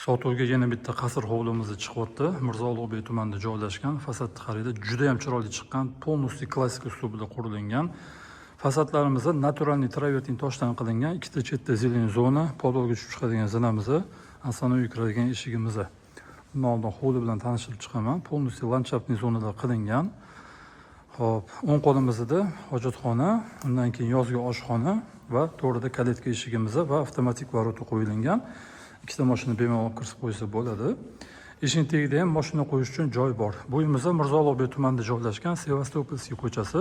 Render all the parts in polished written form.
Sotuvga yana bitta qasr hovlimiz chiqyapti. Mirzo Ulug'bek tumanida joylashgan. Fasadni qaraydi, juda ham chiroyli chiqqan, polностью klassik uslubida qurilgan. Fasadlarimizda naturalniy travertin toshdan qilingan, ikkita chetda zelen zona, podolga tushib chiqadigan zinamiz, asanoviy kiradigan eshigimiz. Bundan oldin hovli bilan tanishtirib chiqaman. Polностью landshaftniy zonada qilingan. Xo'p, o'ng qo'limizda hojatxona, undan keyin yozgi oshxona va to'g'rida kalitka eshigimiz va avtomatik varota qo'yilgan. Ikkita mashina bemalol kirib qo'ysa bo'ladi. Eshik tagida ham mashina qo'yish uchun joy bor. Bu uyimiz Mirzo Ulug'bek tumanida joylashgan, Sevastopolskiy ko'chasi.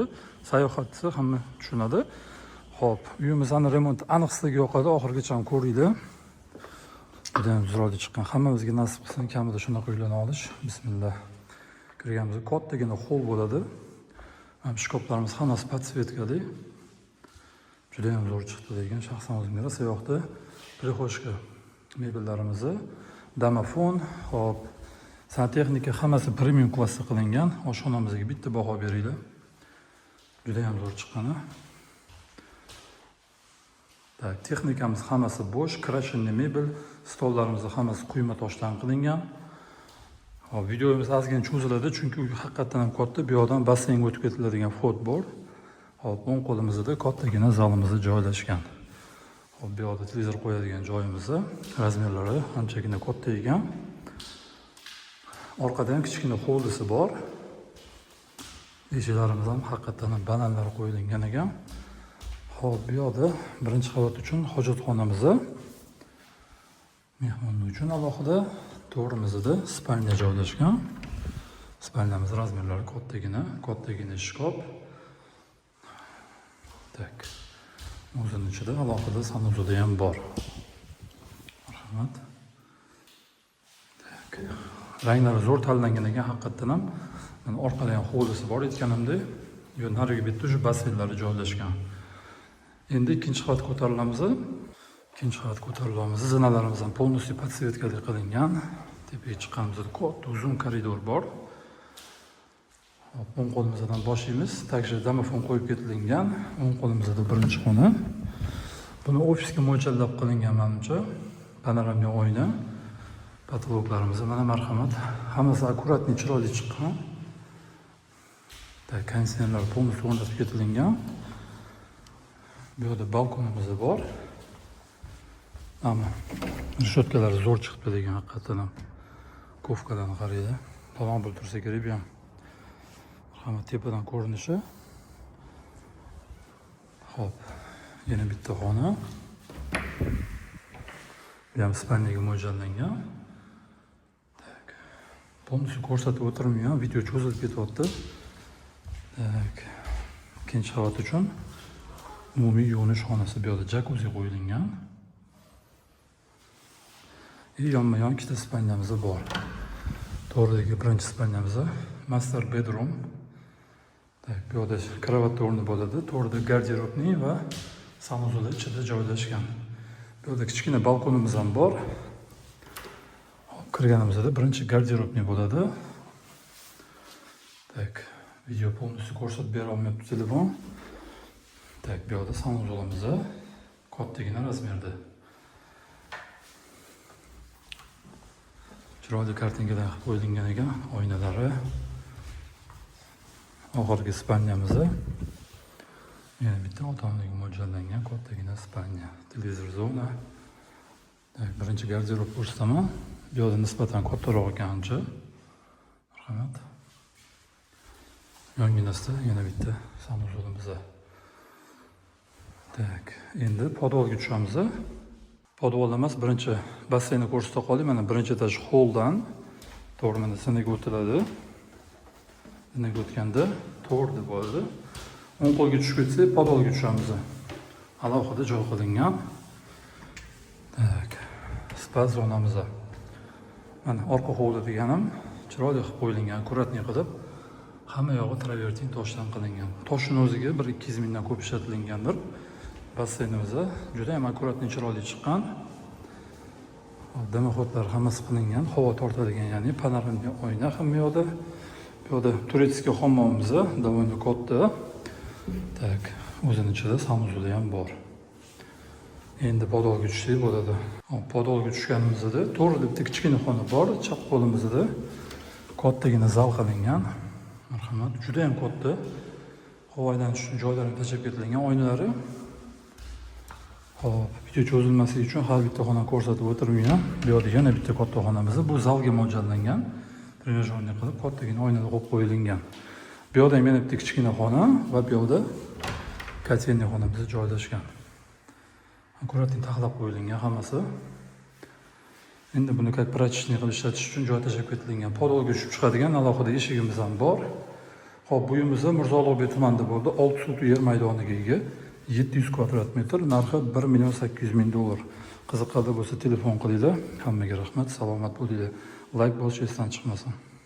Sayohatchi hamma tushunadi. Xo'p, uyimizni remont aniq sizga yoqadi, oxirigacha ham ko'ringlar. Juda ham chiroyli chiqqan. Hammamizga nasib qilsin kamida shunaqa uylarni olish. Bismillah. Kirganimizda kattagina hol bo'ladi. Shkoplarimiz hammasi podsvetkali. Juda ham zo'r chiqdi degan shaxsan o'zimga rosa yoqdi. Prixoshka mebellarimiz, domofon, hop, santexnika hammasi premium klassda qilingan. Oshxonamizga bitta baho beringlar. Juda ham zo'r chiqqan. Tak, texnikamiz hammasi bo'sh, krashenli mebel, stollarimiz hammasi quyma toshdan qilingan. Hop, videomiz ozgina cho'ziladi, chunki uy haqiqatan ham katta. Bu yoqdan basseynga o'tib ketiladigan vxod bor. Hop, o'ng qo'limizda kattagina zalimiz joylashgan. Hop, bu yoqda televizor qo'yadigan joyimiz, razmerlari anchagina katta ekan. Orqada ham kichkina hovlisi bor. Eshiklarimiz ham haqiqatan ham bananlar qo'yilgan ekan. Hop, bu yoqda birinchi qavat uchun hojatxonamiz, mehmon uchun alohida, to'g'rimizda spalnya joylashgan. Spalnyamiz razmerlari kattagina shkop. Tak. O'zining ichida alohida sanuzuli ham bor. Marhamat. Tak. Ranglari zo'r tanlangan ekan, haqiqatan ham. Mana orqada ham hovlisi bor aytganimdek. Yo nariga bitta shu basseynlari joylashgan. Endi ikkinchi qavat ko'tarilamiz. Ikkinchi qavat ko'tarilamiz. Zinalarimiz ham полностью podsvetkali qilingan. Tepaga chiqqanimizda katta uzun koridor bor. O'ng qo'limizdan boshlaymiz. Takshi domofon qo'yib ketilgan. O'ng qo'limizda birinchi xona. Buni ofisga mo'ljallab qilingan menimcha. Panoramli oyna. Patologlarimiz mana marhamat. Hammasi akkuratni chiroyli chiqqan. Tak, konditsionerlar полностью o'rnatib ketilgan. Bu yerda balkonimiz bor. Ammo rishotkalar zo'r chiqibdi degan haqiqatan ham. Kofkalarni qaranglar. Talon bo'lib tursa kerak bu ham. Marhamat, tepadan ko'rinishi. Hop, yana bitta xona. Bu ham spalniyaga mo'ljallangan. Tak. Polностью ko'rsatib o'tirmayman, video cho'zilib ketyapti. Tak. Ikkinchi qavat uchun umumiy yuvinish xonasi, bu yerda jakuzi qo'yilgan. Yonma-yon ikkita spalnyamiz bor. To'g'ridagi birinchi spalnyamiz master bedroom. Tak, bu yerda kravat o'rni bo'ladi. To'g'rida garderobniy va sanuzli ichida joylashgan. Bu yerda kichkina balkonimiz ham bor. Kirganimizda birinchi garderobniy bo'ladi. Tak, video полностью ko'rsatib bera olmayapti telefon. Tak, bu yerda sanuzlimiz kattagina razmerda. Chiroyli kartinkadan qilib qo'yilgan ekan, oynalari. Oxirgi spalnyamiz. Yana bitta ota-onaga mo'ljallangan kattagina spalnya, televizor zona. Tak, birinchi garderob ko'rsataman. Bu yerda nisbatan kattaroq ekan ancha. Marhamat. Yonginasida yana bitta sanuzulimiz. Tak, endi podolga tushamiz. Podvolda emas, birinchi basseynni ko'rsata qoldik. Mana birinchi etaj holdan to'g'ri mana sinaga o'tiladi. Sinaga o'tganda to'g'ri bo'ladi. O'ng qo'lga tushib ketsak, podvolga tushamiz. Alohida joy qilingan. Tak, spa zonamiz. Mana orqa hovli deganim chiroyli qilib qo'yilgan, akkuratni qilib. Hamma yog'i travertin toshdan qilingan. Toshning o'ziga 1-200 mingdan ko'p ishlatilgandir. Basseynimiz juda ham akkuratni chiroyli chiqqan. Domoxodlar hammasi qilingan, havo tortadigan, ya'ni panoramli oyna ham bu yoqda. Bu yoqda turetskiy hammomimiz довольно katta. Tak, o'zining ichida sanuzuli ham bor. Endi podolga tushsak bo'ladi. Hop, podolga tushganimizda to'g'ri bitta kichkina xona bor, chap qo'limizda kattagina zal qilingan. Marhamat, juda ham katta. Havodan tushgan joylarga tashab ketilgan oynalari. Hop, video cho'zilmasligi uchun har bitta xona ko'rsatib o'tirmayman. Bu yerda yana bitta katta xonamiz, bu zalga mo'ljallangan. Trenajyorni qilib kattagina oynada qo'yib qo'yilgan. Bu yerda ham yana bitta kichkina xona va bu yerda kotelniy xonamiz joylashgan. Akkuratni taxlab qo'yilgan hammasi. Endi buni как прачечный qilib ishlatish uchun joy tashab ketilgan. Podolga tushib chiqadigan alohida eshigimiz ham bor. Hop, bu uyimizda Mirzo Ulug'bek tumanida bo'ldi. 6 sotix yer maydoniga ega. 700 kvadrat metr, narxi 1 800 000 dollar. Qiziqadi bo'lsa telefon qilinglar. Hammaga rahmat, salomat bo'linglar. Like bosish esdan chiqmasin.